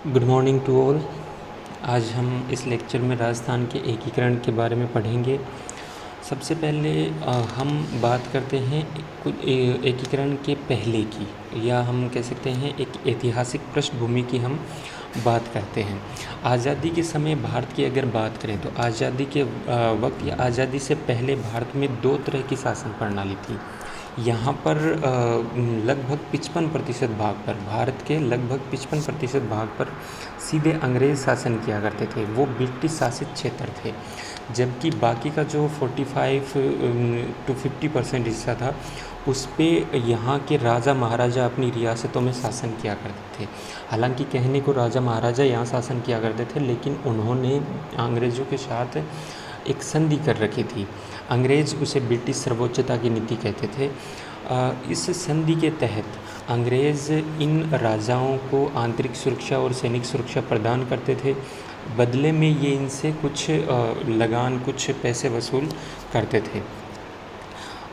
Good morning to all. आज हम इस लेक्चर में राजस्थान के एकीकरण के बारे में पढ़ेंगे। सबसे पहले हम बात करते हैं एकीकरण के पहले की, या हम कह सकते हैं एक ऐतिहासिक पृष्ठभूमि की हम बात करते हैं। आज़ादी के समय भारत की अगर बात करें तो आज़ादी के वक्त या आज़ादी से पहले भारत में दो तरह की शासन प्रणाली थी। यहाँ पर लगभग 55% भाग पर, भारत के लगभग 55% भाग पर सीधे अंग्रेज़ शासन किया करते थे, वो ब्रिटिश शासित क्षेत्र थे। जबकि बाकी का जो 45 to 50% हिस्सा था, उस पे यहाँ के राजा महाराजा अपनी रियासतों में शासन किया करते थे। हालांकि कहने को राजा महाराजा यहाँ शासन किया करते थे, लेकिन उन्होंने अंग्रेज़ों के साथ एक संधि कर रखी थी। अंग्रेज़ उसे ब्रिटिश सर्वोच्चता की नीति कहते थे। इस संधि के तहत अंग्रेज़ इन राजाओं को आंतरिक सुरक्षा और सैनिक सुरक्षा प्रदान करते थे। बदले में ये इनसे कुछ लगान, कुछ पैसे वसूल करते थे।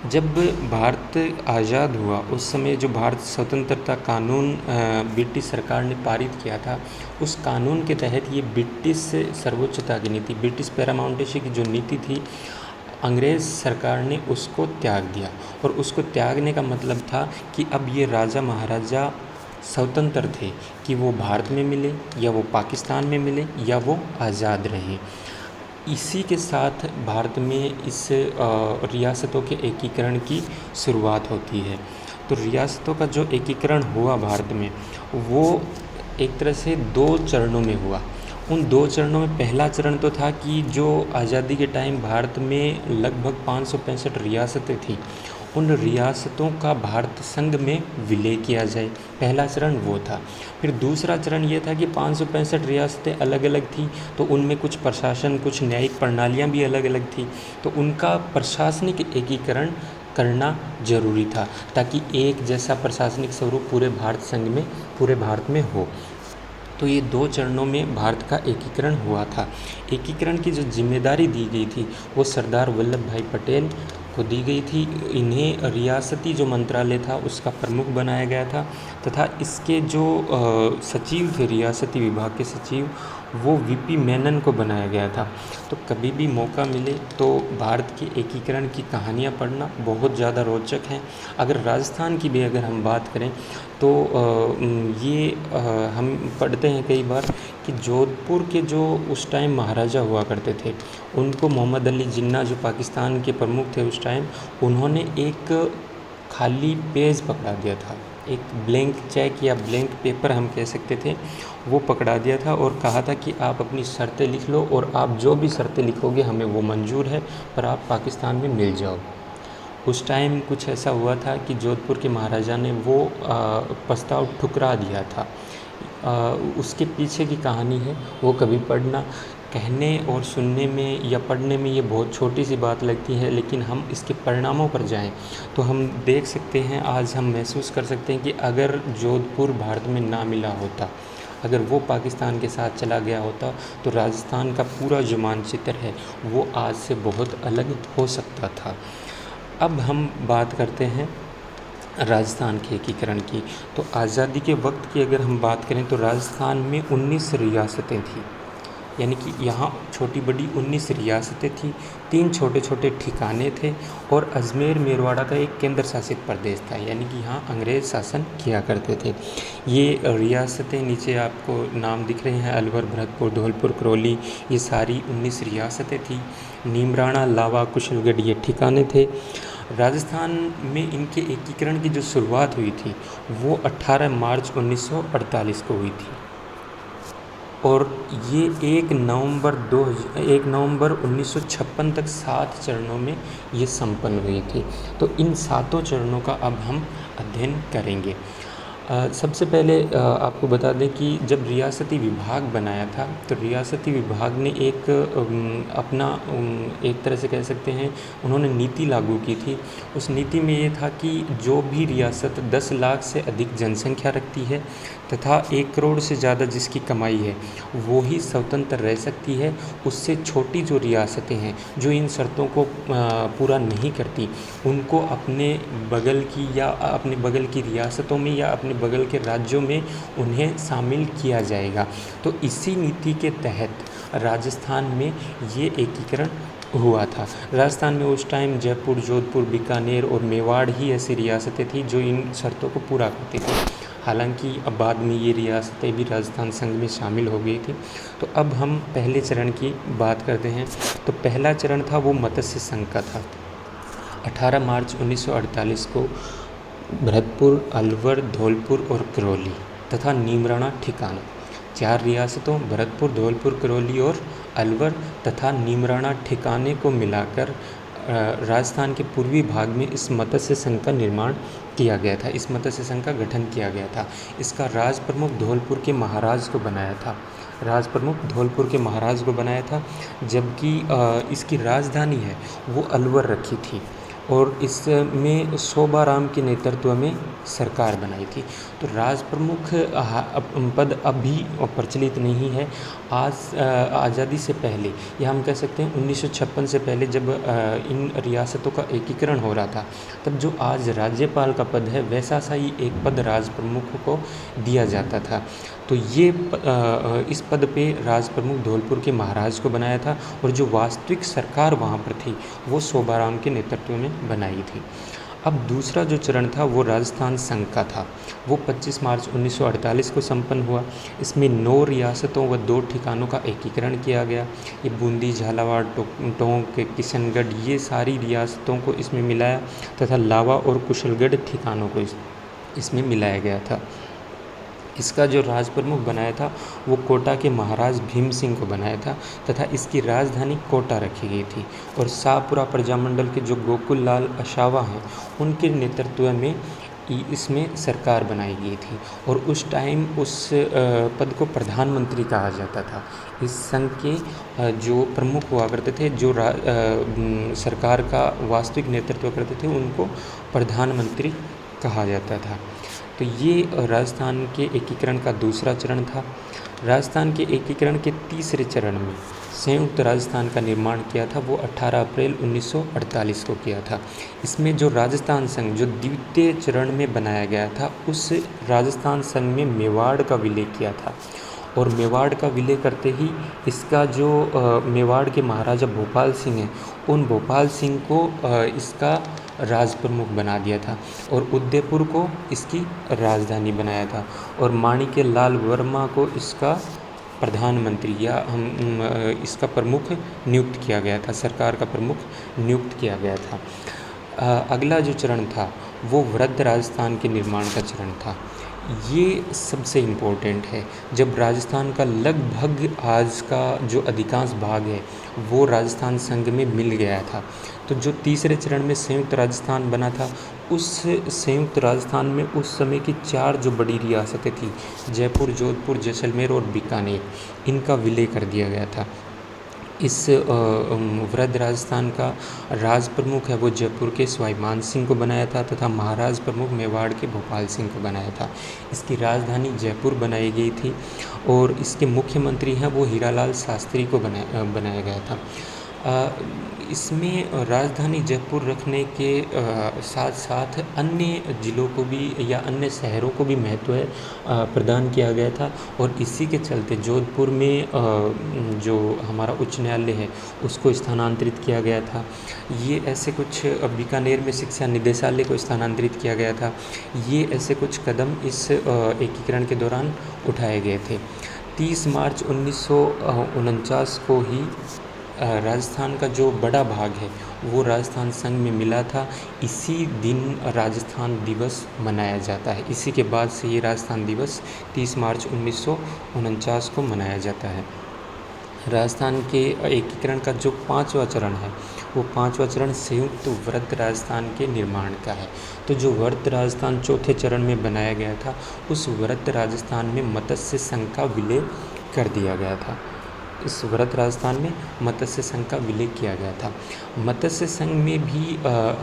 जब भारत आज़ाद हुआ उस समय जो भारत स्वतंत्रता कानून ब्रिटिश सरकार ने पारित किया था, उस कानून के तहत ये ब्रिटिश सर्वोच्चता की नीति, ब्रिटिश पैरामाउंटेसी की जो नीति थी, अंग्रेज़ सरकार ने उसको त्याग दिया। और उसको त्यागने का मतलब था कि अब ये राजा महाराजा स्वतंत्र थे कि वो भारत में मिले या वो पाकिस्तान में मिले या वो आज़ाद रहें। इसी के साथ भारत में इस रियासतों के एकीकरण की शुरुआत होती है। तो रियासतों का जो एकीकरण हुआ भारत में, वो एक तरह से दो चरणों में हुआ। उन दो चरणों में पहला चरण तो था कि जो आज़ादी के टाइम भारत में लगभग 565 रियासतें थीं, उन रियासतों का भारत संघ में विलय किया जाए। पहला चरण वो था। फिर दूसरा चरण ये था कि 565 रियासतें अलग अलग थीं, तो उनमें कुछ प्रशासन, कुछ न्यायिक प्रणालियाँ भी अलग अलग थीं, तो उनका प्रशासनिक एकीकरण करना जरूरी था, ताकि एक जैसा प्रशासनिक स्वरूप पूरे भारत संघ में, पूरे भारत में हो। तो ये दो चरणों में भारत का एकीकरण हुआ था। एकीकरण की जो जिम्मेदारी दी गई थी वो सरदार वल्लभ भाई पटेल को दी गई थी। इन्हें रियासती जो मंत्रालय था उसका प्रमुख बनाया गया था, तथा इसके जो सचिव थे, रियासती विभाग के सचिव, वो वीपी मेनन को बनाया गया था। तो कभी भी मौका मिले तो भारत के एकीकरण की कहानियाँ पढ़ना बहुत ज़्यादा रोचक हैं। अगर राजस्थान की भी अगर हम बात करें तो ये हम पढ़ते हैं कई बार कि जोधपुर के जो उस टाइम महाराजा हुआ करते थे, उनको मोहम्मद अली जिन्ना जो पाकिस्तान के प्रमुख थे उस टाइम, उन्होंने एक खाली पेज पकड़ा दिया था, एक ब्लैंक चेक या ब्लैंक पेपर हम कह सकते थे, वो पकड़ा दिया था और कहा था कि आप अपनी शर्तें लिख लो और आप जो भी शर्तें लिखोगे हमें वो मंजूर है, पर आप पाकिस्तान में मिल जाओ। उस टाइम कुछ ऐसा हुआ था कि जोधपुर के महाराजा ने वो प्रस्ताव ठुकरा दिया था। उसके पीछे की कहानी है, वो कभी पढ़ना। कहने और सुनने में या पढ़ने में ये बहुत छोटी सी बात लगती है, लेकिन हम इसके परिणामों पर जाएं तो हम देख सकते हैं, आज हम महसूस कर सकते हैं कि अगर जोधपुर भारत में ना मिला होता, अगर वो पाकिस्तान के साथ चला गया होता, तो राजस्थान का पूरा जो मानचित्र है वो आज से बहुत अलग हो सकता था। अब हम बात करते हैं राजस्थान के एकीकरण की। तो आज़ादी के वक्त की अगर हम बात करें तो राजस्थान में 19 रियासतें थीं, यानी कि यहाँ छोटी बड़ी 19 रियासतें थीं, 3 छोटे छोटे ठिकाने थे और अजमेर मेरवाड़ा का एक केंद्र शासित प्रदेश था, यानी कि यहाँ अंग्रेज़ शासन किया करते थे। ये रियासतें नीचे आपको नाम दिख रहे हैं, अलवर, भरतपुर, धौलपुर, करौली, ये सारी 19 रियासतें थीं। नीमराणा, लावा, कुशलगढ़ ये ठिकाने थे। राजस्थान में इनके एकीकरण की जो शुरुआत हुई थी वो 18 मार्च 1948 को हुई थी, और ये 1 नवंबर 1956 तक 7 चरणों में ये संपन्न हुई थी। तो इन 7 चरणों का अब हम अध्ययन करेंगे। सबसे पहले आपको बता दें कि जब रियासती विभाग बनाया था, तो रियासती विभाग ने एक अपना एक तरह से कह सकते हैं उन्होंने नीति लागू की थी। उस नीति में ये था कि जो भी रियासत 10 लाख से अधिक जनसंख्या रखती है, तथा 1 करोड़ से ज़्यादा जिसकी कमाई है वो ही स्वतंत्र रह सकती है। उससे छोटी जो रियासतें हैं जो इन शर्तों को पूरा नहीं करती, उनको अपने बगल की या अपने बगल की रियासतों में या अपने बगल के राज्यों में उन्हें शामिल किया जाएगा। तो इसी नीति के तहत राजस्थान में ये एकीकरण हुआ था। राजस्थान में उस टाइम जयपुर, जोधपुर, बीकानेर और मेवाड़ ही ऐसी रियासतें थी जो इन शर्तों को पूरा करती थी। हालांकि अब बाद में ये रियासतें भी राजस्थान संघ में शामिल हो गई थी। तो अब हम पहले चरण की बात करते हैं। तो पहला चरण था वो मत्स्य संघ का था। 18 मार्च 1948 को भरतपुर, अलवर, धौलपुर और करौली तथा नीमराणा ठिकाना, 4 रियासतों भरतपुर, धौलपुर, करौली और अलवर तथा नीमराणा ठिकाने को मिलाकर राजस्थान के पूर्वी भाग में इस मत्स्य संघ का निर्माण किया गया था। इस मत्स्य संघ का गठन किया गया था। इसका राज प्रमुख धौलपुर के महाराज को बनाया था। राज प्रमुख धौलपुर के महाराज को बनाया था, जबकि इसकी राजधानी है वो अलवर रखी थी और इसमें शोभाराम के नेतृत्व में सरकार बनाई थी। तो राज प्रमुख पद अभी प्रचलित नहीं है। आज आज़ादी से पहले या हम कह सकते हैं 1956 से पहले जब इन रियासतों का एकीकरण हो रहा था, तब जो आज राज्यपाल का पद है वैसा सा ही एक पद राज प्रमुख को दिया जाता था। तो ये इस पद पे राज प्रमुख धौलपुर के महाराज को बनाया था और जो वास्तविक सरकार वहाँ पर थी वो शोभाराम के नेतृत्व में बनाई थी। अब दूसरा जो चरण था वो राजस्थान संघ का था। वो 25 मार्च 1948 को संपन्न हुआ। इसमें 9 रियासतों व 2 ठिकानों का एकीकरण किया गया। ये बूंदी, झालावाड़, टोंक, किशनगढ़ ये सारी रियासतों को इसमें मिलाया तथा लावा और कुशलगढ़ ठिकानों को इसमें मिलाया गया था। इसका जो राज प्रमुख बनाया था वो कोटा के महाराज भीम सिंह को बनाया था तथा इसकी राजधानी कोटा रखी गई थी। और शाहपुरा प्रजामंडल के जो गोकुल लाल अशावा हैं उनके नेतृत्व में इसमें सरकार बनाई गई थी। और उस टाइम उस पद को प्रधानमंत्री कहा जाता था। इस संघ के जो प्रमुख हुआ करते थे, जो सरकार का वास्तविक नेतृत्व करते थे, उनको प्रधानमंत्री कहा जाता था। तो ये राजस्थान के एकीकरण का दूसरा चरण था। राजस्थान के एकीकरण के तीसरे चरण में संयुक्त राजस्थान का निर्माण किया था वो 18 अप्रैल 1948 को किया था। इसमें जो राजस्थान संघ जो द्वितीय चरण में बनाया गया था, उस राजस्थान संघ में मेवाड़ का विलय किया था। और मेवाड़ का विलय करते ही इसका जो मेवाड़ के महाराजा भोपाल सिंह हैं, उन भोपाल सिंह को इसका राज प्रमुख बना दिया था और उदयपुर को इसकी राजधानी बनाया था। और माणिक्य लाल वर्मा को इसका प्रधानमंत्री या इसका प्रमुख नियुक्त किया गया था, सरकार का प्रमुख नियुक्त किया गया था। अगला जो चरण था वो वृद्ध राजस्थान के निर्माण का चरण था। ये सबसे इम्पोर्टेंट है। जब राजस्थान का लगभग आज का जो अधिकांश भाग है वो राजस्थान संघ में मिल गया था, तो जो तीसरे चरण में संयुक्त राजस्थान बना था, उस संयुक्त राजस्थान में उस समय की 4 जो बड़ी रियासतें थी, जयपुर, जोधपुर, जैसलमेर और बीकानेर, इनका विलय कर दिया गया था। इस वृद्ध राजस्थान का राज प्रमुख है वो जयपुर के स्वाभिमान सिंह को बनाया था तथा महाराज प्रमुख मेवाड़ के भोपाल सिंह को बनाया था। इसकी राजधानी जयपुर बनाई गई थी और इसके मुख्यमंत्री हैं वो हीरालाल शास्त्री को बनाया गया था। इसमें राजधानी जयपुर रखने के साथ साथ अन्य ज़िलों को भी या अन्य शहरों को भी महत्व प्रदान किया गया था। और इसी के चलते जोधपुर में जो हमारा उच्च न्यायालय है उसको स्थानांतरित किया गया था। ये ऐसे कुछ बीकानेर में शिक्षा निदेशालय को स्थानांतरित किया गया था। ये ऐसे कदम कदम इस एकीकरण के दौरान उठाए गए थे। 30 मार्च 1949 को ही राजस्थान का जो बड़ा भाग है वो राजस्थान संघ में मिला था। इसी दिन राजस्थान दिवस मनाया जाता है। इसी के बाद से ये राजस्थान दिवस 30 मार्च 1949 को मनाया जाता है। राजस्थान के एकीकरण का जो 5वां चरण है वो 5वां चरण संयुक्त वृत्त राजस्थान के निर्माण का है। तो जो वृत्त राजस्थान चौथे चरण में बनाया गया था, उस वृत्त राजस्थान में मत्स्य संघ का विलय कर दिया गया था। इस वृत्त राजस्थान में मत्स्य संघ का विलय किया गया था। मत्स्य संघ में भी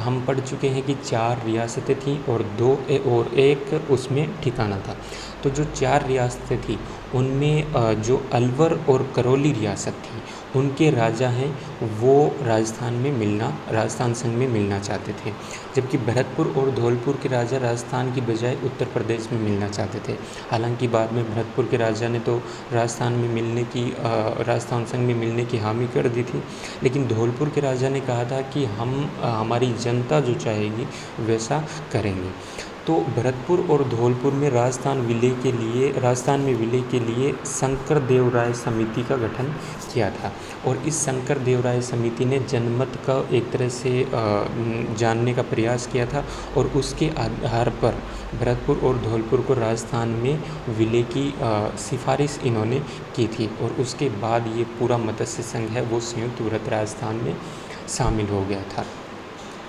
हम पढ़ चुके हैं कि 4 रियासतें थीं और 2 और 1 उसमें ठिकाना था। तो तो जो 4 रियासतें थी उनमें जो अलवर और करौली रियासत थी उनके राजा हैं वो राजस्थान संघ में मिलना चाहते थे, जबकि भरतपुर और धौलपुर के राजा राजस्थान की बजाय उत्तर प्रदेश में मिलना चाहते थे। हालांकि बाद में भरतपुर के राजा ने तो राजस्थान संघ में मिलने की हामी कर दी थी, लेकिन धौलपुर के राजा ने कहा था कि हमारी जनता जो चाहेगी वैसा करेंगे। तो भरतपुर और धौलपुर में राजस्थान में विलय के लिए शंकर देव राय समिति का गठन किया था, और इस शंकर देव राय समिति ने जनमत का एक तरह से जानने का प्रयास किया था, और उसके आधार पर भरतपुर और धौलपुर को राजस्थान में विलय की सिफारिश इन्होंने की थी, और उसके बाद ये पूरा मत्स्य संघ है वो संयुक्त वृत्त राजस्थान में शामिल हो गया था।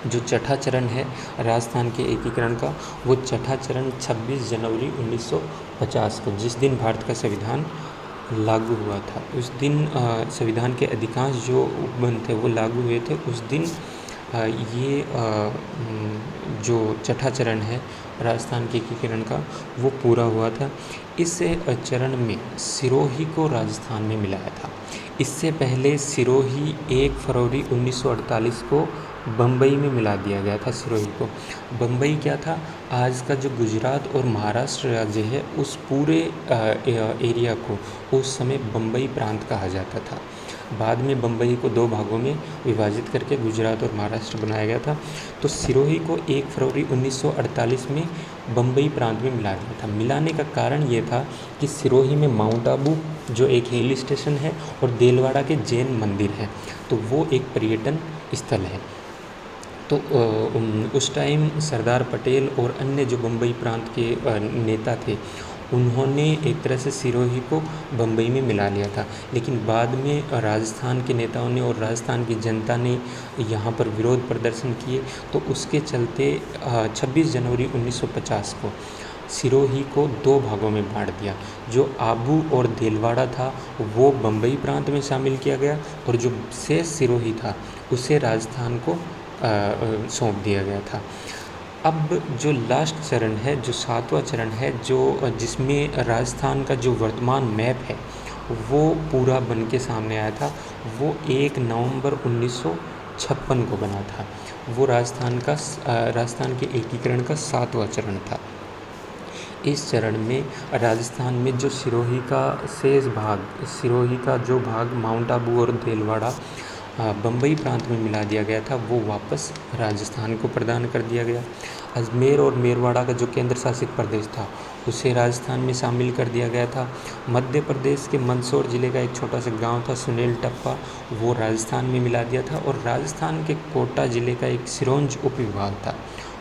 जो छठा चरण है राजस्थान के एकीकरण का, वो छठा चरण 26 जनवरी 1950 को, जिस दिन भारत का संविधान लागू हुआ था, उस दिन संविधान के अधिकांश जो उपबंध थे वो लागू हुए थे। उस दिन ये जो छठा चरण है राजस्थान के एकीकरण का वो पूरा हुआ था। इस चरण में सिरोही को राजस्थान में मिलाया था। इससे पहले सिरोही 1 फरवरी 1948 को बम्बई में मिला दिया गया था। सिरोही को बम्बई क्या था, आज का जो गुजरात और महाराष्ट्र राज्य है उस पूरे एरिया को उस समय बम्बई प्रांत कहा जाता था। बाद में बम्बई को 2 भागों में विभाजित करके गुजरात और महाराष्ट्र बनाया गया था। तो सिरोही को 1 फरवरी 1948 में बम्बई प्रांत में मिला दिया था। मिलाने का कारण ये था कि सिरोही में माउंट आबू जो एक हिल स्टेशन है और देलवाड़ा के जैन मंदिर हैं, तो वो एक पर्यटन स्थल है। तो उस टाइम सरदार पटेल और अन्य जो बम्बई प्रांत के नेता थे उन्होंने एक तरह से सिरोही को बम्बई में मिला लिया था, लेकिन बाद में राजस्थान के नेताओं ने और राजस्थान की जनता ने यहाँ पर विरोध प्रदर्शन किए, तो उसके चलते 26 जनवरी 1950 को सिरोही को 2 भागों में बांट दिया। जो आबू और देलवाड़ा था वो बम्बई प्रांत में शामिल किया गया, और जो शेष सिरोही था उसे राजस्थान को सौंप दिया गया था। अब जो लास्ट चरण है, जो 7वां चरण है, जिसमें राजस्थान का जो वर्तमान मैप है वो पूरा बन के सामने आया था, वो 1 नवंबर 1956 को बना था। वो राजस्थान के एकीकरण का 7वां चरण था। इस चरण में राजस्थान में जो सिरोही का जो भाग माउंट आबू और देलवाड़ा बम्बई प्रांत में मिला दिया गया था वो वापस राजस्थान को प्रदान कर दिया गया। अजमेर और मेरवाड़ा का जो केंद्र शासित प्रदेश था उसे राजस्थान में शामिल कर दिया गया था। मध्य प्रदेश के मंदसौर ज़िले का एक छोटा सा गांव था सुनील टप्पा, वो राजस्थान में मिला दिया था, और राजस्थान के कोटा ज़िले का एक सिरोंज उपविभाग था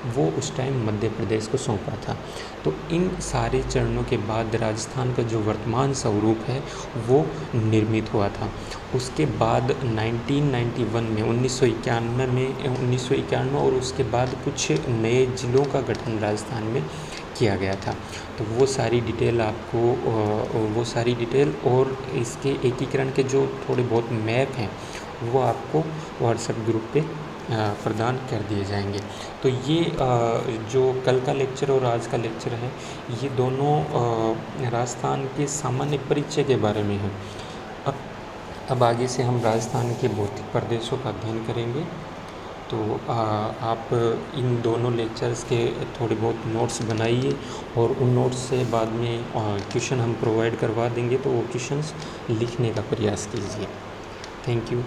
वो उस टाइम मध्य प्रदेश को सौंपा था। तो इन सारे चरणों के बाद राजस्थान का जो वर्तमान स्वरूप है वो निर्मित हुआ था। उसके बाद 1991 में 1991 और उसके बाद कुछ नए ज़िलों का गठन राजस्थान में किया गया था। तो वो सारी डिटेल और इसके एकीकरण के जो थोड़े बहुत मैप हैं वो आपको व्हाट्सएप ग्रुप पे प्रदान कर दिए जाएंगे। तो ये जो कल का लेक्चर और आज का लेक्चर है ये दोनों राजस्थान के सामान्य परिचय के बारे में है। अब आगे से हम राजस्थान के भौतिक प्रदेशों का अध्ययन करेंगे। तो आप इन दोनों लेक्चर्स के थोड़े बहुत नोट्स बनाइए, और उन नोट्स से बाद में क्वेश्चन हम प्रोवाइड करवा देंगे, तो वो क्वेश्चंस लिखने का प्रयास कीजिए। Thank you.